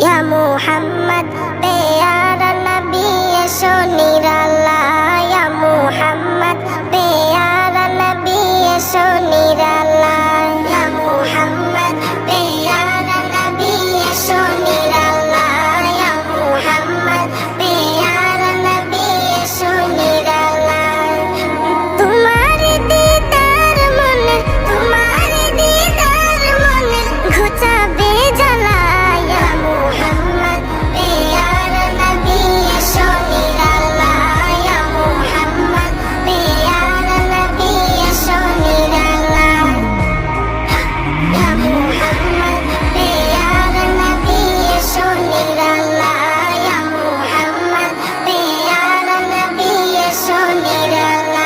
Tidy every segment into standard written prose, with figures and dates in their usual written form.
या मुहम्मद प्यारा नबी एसो निराला या मुहम्मद प्यारा नबी एसो निराला या मुहम्मद प्यारा नबी एसो निराला या मुहम्मद प्यारा नबी एसो निराला तुम्हारे दीदार मने घुचाबे জ্বালা या मुहम्मद प्यारा नबी एसो निराला या मुहम्मद प्यारा नबी एसो निराला या मुहम्मद प्यारा नबी एसो निराला या मुहम्मद प्यारा नबी एसो निराला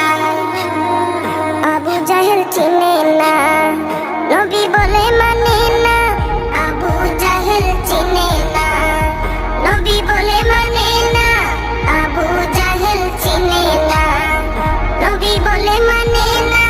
আবু জাহেল চিনে না নবী বলে মানে না আবু জাহেল চিনে না নবী বলে মানে না আবু জাহেল চিনে না নবী বলে মানে না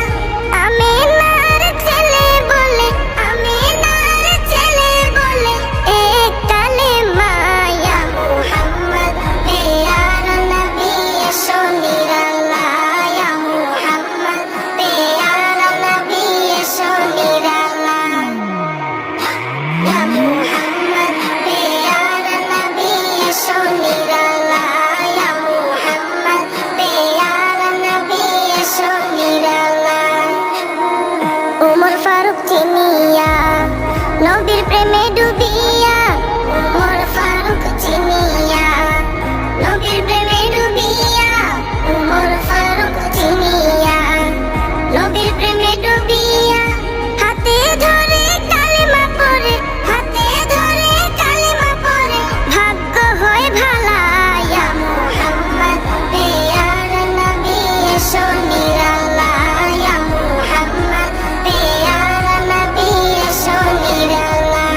আমিনার ছেলে বলে আমিনার ছেলে বলে এক কালেমা ইয়া মুহাম্মদ প্যারা নবী এসো নিরালা ইয়া মুহাম্মদ প্যারা নবী এসো নিরালা ইয়া মুহাম্মদ প্যারা নবী এসো নিরালা ইয়া মুহাম্মদ প্যারা নবী এসো নিরালা উমর ফারুক চিনিয়া নবীর প্রেমে ডুবিয়া উমর ফারুক চিনিয়া নবীর প্রেমে ডুবিয়া উমর ফারুক চিনিয়া নবীর প্রেমে ডুবিয়া হাতে ধরে কালেমা পড়ে হাতে ধরে কালেমা পড়ে ভাগ্য হয় ভালা ইয়া মুহাম্মদ প্যারা নবী এসো নিরালা ইয়া মুহাম্মদ প্যারা নবী এসো নিরালা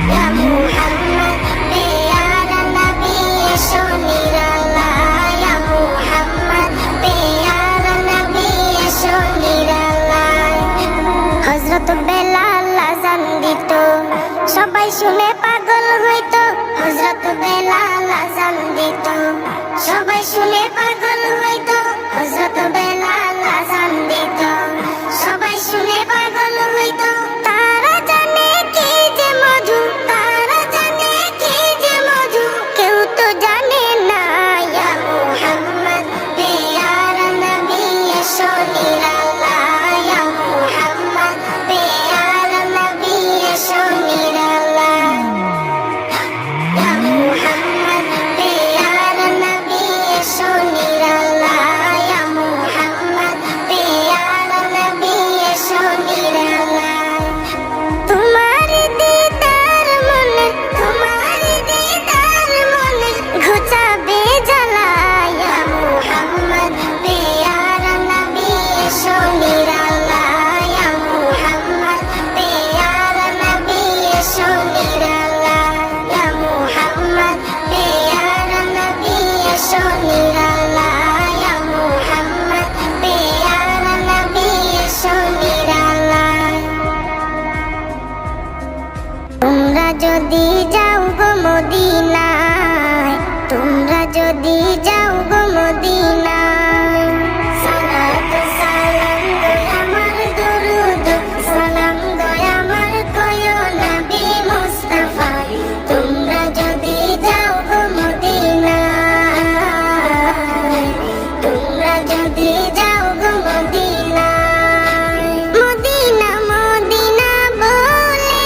ইয়া মুহাম্মদ প্যারা নবী এসো নিরালা ইয়া মুহাম্মদ প্যারা নবী এসো নিরালা হযরত বেলাল আযান দিত সবাই শুনে পাগল হইতো হযরত বেলাল আযান দিত সবাই শুনে পাগল হইতো হযরত বেলাল আযান দিত সবাই শুনে পাগল হইতো তারা জানে কি যে মধু তারা জানে কি যে মধু কেউ তো জানে না ইয়া মুহাম্মদ প্যারা নবী এসো নিরালা ইয়া মুহাম্মদ প্যারা নবী এসো নিরালা ইয়া মুহাম্মদ প্যারা নবী এসো নিরালা ইয়া মুহাম্মদ প্যারা নবী এসো নিরালা তোমার দীদার মনে ঘুচাবে জ্বালা ইয়া মুহাম্মদ প্যারা নবী এসো নিরালা ইয়া মুহাম্মদ প্যারা নবী এসো নিরালা ইয়া মুহাম্মদ প্যারা নবী এসো নিরালা ইয়া মুহাম্মদ প্যারা নবী এসো নিরালা তোমরা যদি যাও গো মদিনায় তোমরা যদি যাও গো মদিনায় সালাত সালাম গো আমার দরুদ সালাম গো আমার কয়ো নবী মুস্তাফা তোমরা যদি যাও গো মদিনায় তোমরা যদি যাও গো মদিনায় মদিনা মদিনা বলে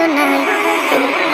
নাই।